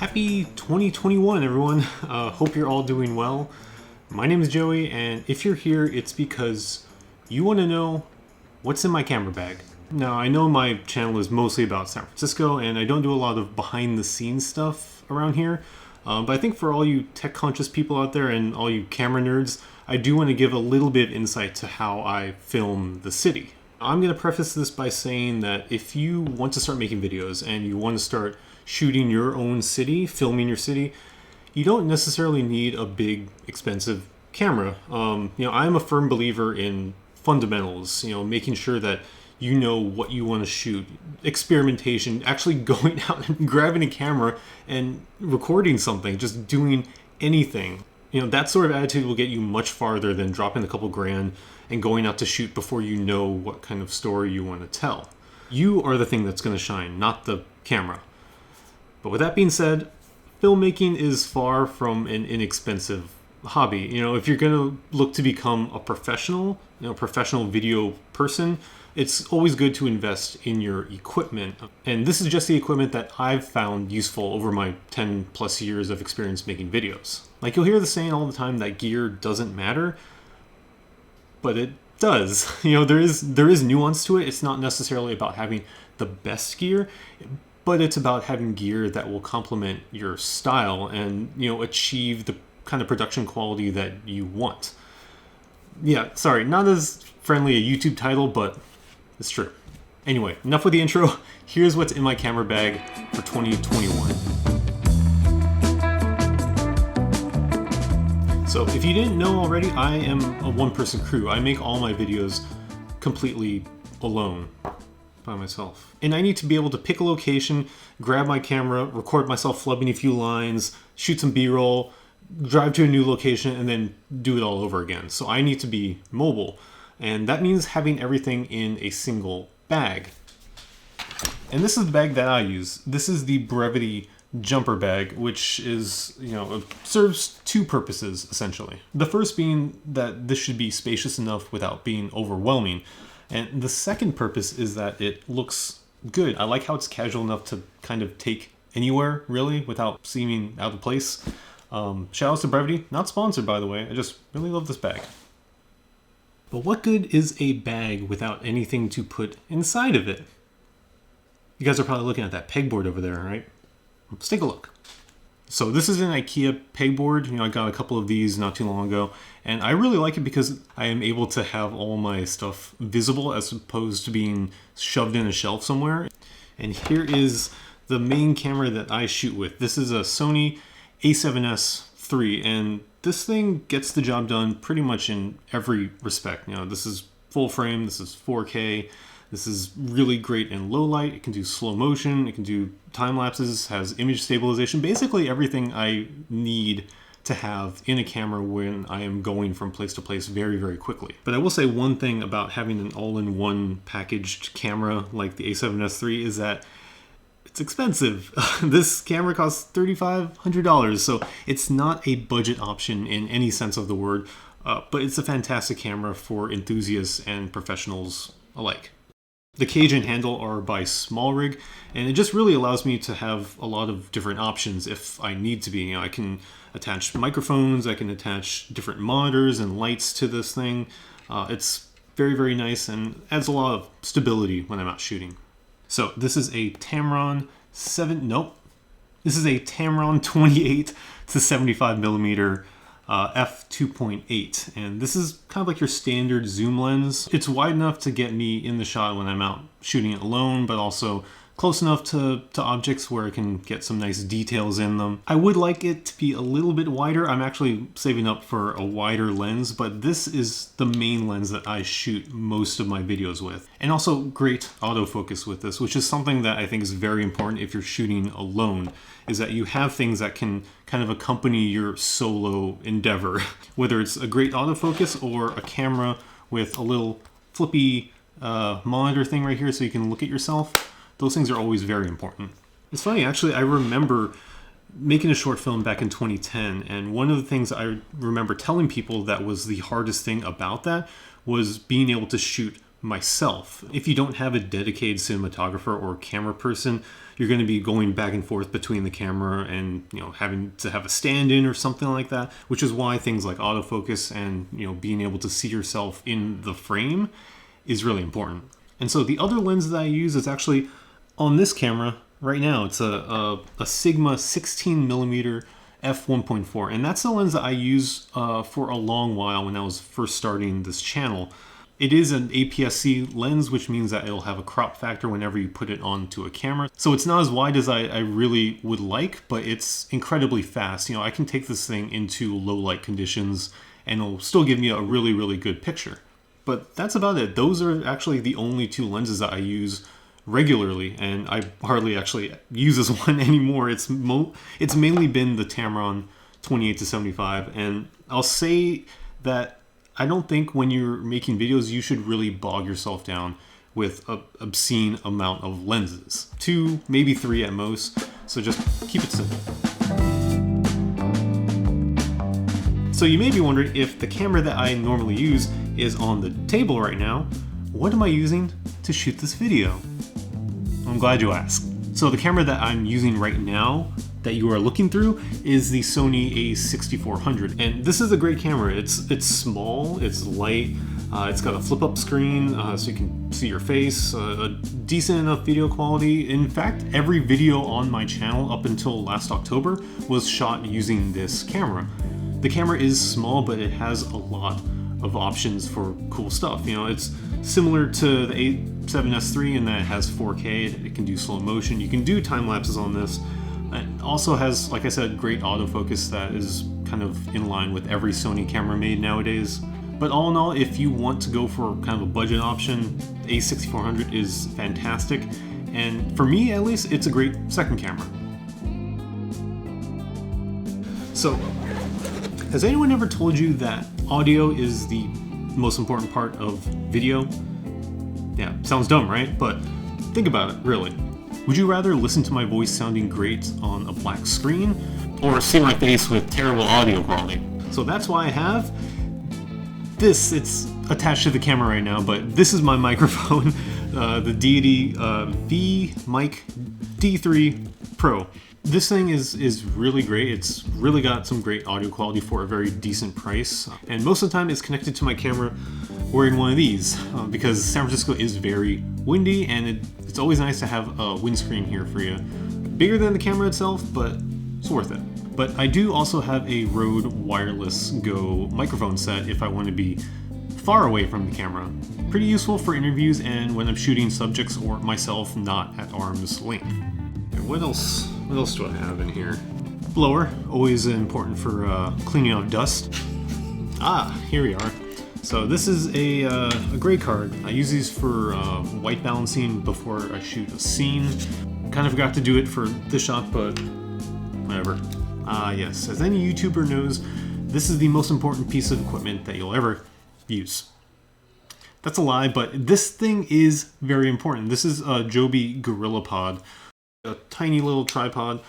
Happy 2021, everyone. Hope you're all doing well. My name is Joey, and if you're here, it's because you want to know what's in my camera bag. Now, I know my channel is mostly about San Francisco, and I don't do a lot of behind-the-scenes stuff around here. But I think for all you tech-conscious people out there and all you camera nerds, I do want to give a little bit of insight to how I film the city. I'm going to preface this by saying that if you want to start making videos and you want to start shooting your own city, filming your city, you don't necessarily need a big, expensive camera. I'm a firm believer in fundamentals, making sure that you know what you want to shoot, experimentation, actually going out and grabbing a camera and recording something, just doing anything. That sort of attitude will get you much farther than dropping a couple grand and going out to shoot before you know what kind of story you want to tell. You are the thing that's going to shine, not the camera. But with that being said, filmmaking is far from an inexpensive hobby. If you're going to look to become a professional video person, it's always good to invest in your equipment. And this is just the equipment that I've found useful over my 10 plus years of experience making videos. Like, you'll hear the saying all the time that gear doesn't matter, but it does. There is nuance to it. It's not necessarily about having the best gear, but it's about having gear that will complement your style and, achieve the kind of production quality that you want. Yeah, sorry, not as friendly a YouTube title, but it's true. Anyway, enough with the intro. Here's what's in my camera bag for 2021. So if you didn't know already, I am a one-person crew. I make all my videos completely alone, by myself. And I need to be able to pick a location, grab my camera, record myself flubbing a few lines, shoot some B-roll, drive to a new location, and then do it all over again. So I need to be mobile. And that means having everything in a single bag. And this is the bag that I use. This is the Brevity jumper bag, which is, serves two purposes, essentially. The first being that this should be spacious enough without being overwhelming. And the second purpose is that it looks good. I like how it's casual enough to kind of take anywhere, really, without seeming out of place. Shout outs to Brevity. Not sponsored, by the way. I just really love this bag. But what good is a bag without anything to put inside of it? You guys are probably looking at that pegboard over there, right? Let's take a look. So this is an IKEA pegboard. I got a couple of these not too long ago, and I really like it because I am able to have all my stuff visible as opposed to being shoved in a shelf somewhere. And here is the main camera that I shoot with. This is a Sony a7S III, and this thing gets the job done pretty much in every respect. This is full frame, this is 4K, this is really great in low light, it can do slow motion, it can do time lapses, has image stabilization, basically everything I need to have in a camera when I am going from place to place very, very quickly. But I will say one thing about having an all-in-one packaged camera like the a7S III is that it's expensive. This camera costs $3,500, so it's not a budget option in any sense of the word, but it's a fantastic camera for enthusiasts and professionals alike. The cage and handle are by SmallRig, and it just really allows me to have a lot of different options if I need to be. I can attach microphones, I can attach different monitors and lights to this thing. It's very, very nice and adds a lot of stability when I'm out shooting. So this is a Tamron 28 to 75 millimeter f2.8, and this is kind of like your standard zoom lens. It's wide enough to get me in the shot when I'm out shooting it alone, but also close enough to objects where I can get some nice details in them. I would like it to be a little bit wider. I'm actually saving up for a wider lens, but this is the main lens that I shoot most of my videos with. And also great autofocus with this, which is something that I think is very important if you're shooting alone, is that you have things that can kind of accompany your solo endeavor. Whether it's a great autofocus or a camera with a little flippy monitor thing right here so you can look at yourself. Those things are always very important. It's funny, actually, I remember making a short film back in 2010, and one of the things I remember telling people that was the hardest thing about that was being able to shoot myself. If you don't have a dedicated cinematographer or camera person, you're going to be going back and forth between the camera and, having to have a stand-in or something like that, which is why things like autofocus and, being able to see yourself in the frame is really important. And so the other lens that I use is actually on this camera right now. It's a Sigma 16mm f1.4, and that's the lens that I used for a long while when I was first starting this channel. It is an APS-C lens, which means that it'll have a crop factor whenever you put it onto a camera. So it's not as wide as I really would like, but it's incredibly fast. I can take this thing into low light conditions and it'll still give me a really, really good picture. But that's about it. Those are actually the only two lenses that I use regularly, and I hardly actually use this one anymore. It's mainly been the Tamron 28-75, and I'll say that I don't think when you're making videos you should really bog yourself down with an obscene amount of lenses. 2, maybe 3 at most, so just keep it simple. So you may be wondering, if the camera that I normally use is on the table right now, what am I using to shoot this video? I'm glad you asked. So the camera that I'm using right now that you are looking through is the Sony a6400, and this is a great camera. It's small, it's light, it's got a flip-up screen so you can see your face, a decent enough video quality. In fact, every video on my channel up until last October was shot using this camera. The camera is small, but it has a lot of options for cool stuff. It's similar to the A7S III in that it has 4K, it can do slow motion, you can do time lapses on this. It also has, like I said, great autofocus that is kind of in line with every Sony camera made nowadays. But all in all, if you want to go for kind of a budget option, the A6400 is fantastic, and for me at least, it's a great second camera. So, has anyone ever told you that audio is the most important part of video? Yeah, sounds dumb, right? But think about it, really. Would you rather listen to my voice sounding great on a black screen, or see my face with terrible audio quality? So that's why I have this. It's attached to the camera right now, but this is my microphone, the Deity V-Mic D3 Pro. This thing is really great. It's really got some great audio quality for a very decent price, and most of the time it's connected to my camera wearing one of these because San Francisco is very windy, and it's always nice to have a windscreen here for you. Bigger than the camera itself, but it's worth it. But I do also have a Rode Wireless Go microphone set if I want to be far away from the camera. Pretty useful for interviews and when I'm shooting subjects or myself not at arm's length. And what else do I have in here? Blower, always important for cleaning out dust. Here we are. So this is a gray card. I use these for white balancing before I shoot a scene. Kind of forgot to do it for this shot, but whatever. Yes, as any YouTuber knows, this is the most important piece of equipment that you'll ever use. That's a lie, but this thing is very important. This is a Joby GorillaPod, a tiny little tripod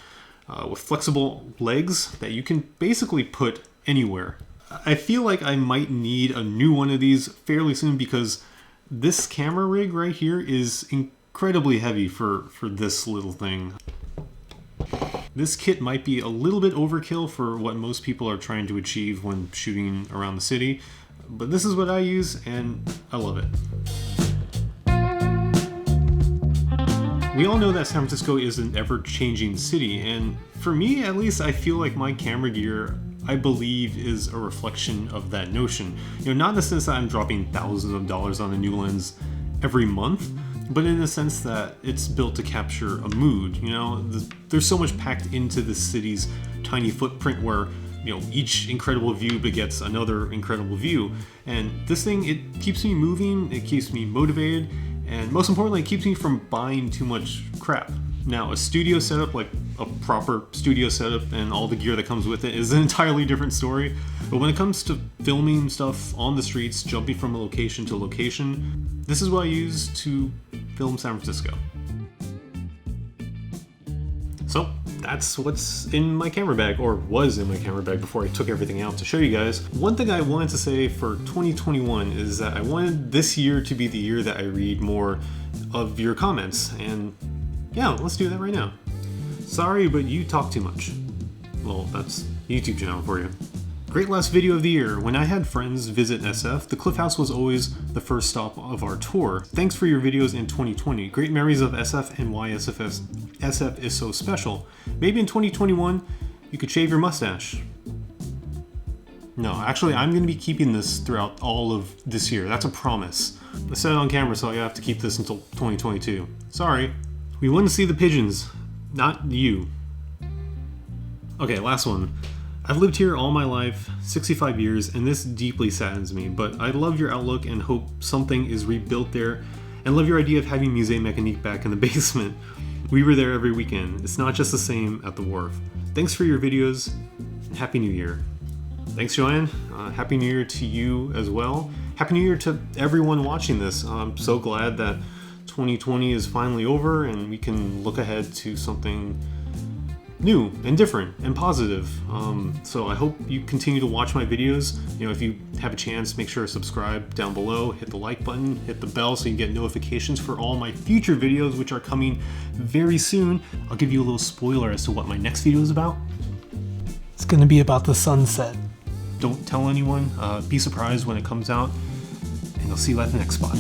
with flexible legs that you can basically put anywhere. I feel like I might need a new one of these fairly soon because this camera rig right here is incredibly heavy for this little thing. This kit might be a little bit overkill for what most people are trying to achieve when shooting around the city, but this is what I use and I love it. We all know that San Francisco is an ever-changing city, and for me at least, I feel like my camera gear, I believe, is a reflection of that notion. Not in the sense that I'm dropping thousands of dollars on a new lens every month, but in the sense that it's built to capture a mood. There's so much packed into the city's tiny footprint where, each incredible view begets another incredible view. And this thing, it keeps me moving, it keeps me motivated, and most importantly, it keeps me from buying too much crap. Now, a studio setup, like a proper studio setup and all the gear that comes with it, is an entirely different story. But when it comes to filming stuff on the streets, jumping from a location to location, this is what I use to film San Francisco. So, that's what's in my camera bag, or was in my camera bag before I took everything out to show you guys. One thing I wanted to say for 2021 is that I wanted this year to be the year that I read more of your comments, and yeah, let's do that right now. Sorry, but you talk too much. Well, that's YouTube channel for you. Great last video of the year. When I had friends visit SF, the Cliff House was always the first stop of our tour. Thanks for your videos in 2020. Great memories of SF and why SF is so special. Maybe in 2021, you could shave your mustache. No, actually, I'm going to be keeping this throughout all of this year. That's a promise. I said it on camera, so I have to keep this until 2022. Sorry. We want to see the pigeons, not you. Okay, last one. I've lived here all my life, 65 years, and this deeply saddens me, but I love your outlook and hope something is rebuilt there, and love your idea of having Musée Mécanique back in the basement. We were there every weekend. It's not just the same at the wharf. Thanks for your videos, and Happy New Year. Thanks, Joanne. Happy New Year to you as well. Happy New Year to everyone watching this. I'm so glad that 2020 is finally over, and we can look ahead to something new and different and positive. So I hope you continue to watch my videos. You know, if you have a chance, make sure to subscribe down below, hit the like button, hit the bell so you get notifications for all my future videos, which are coming very soon. I'll give you a little spoiler as to what my next video is about. It's gonna be about the sunset. Don't tell anyone. Be surprised when it comes out, and I'll see you at the next spot.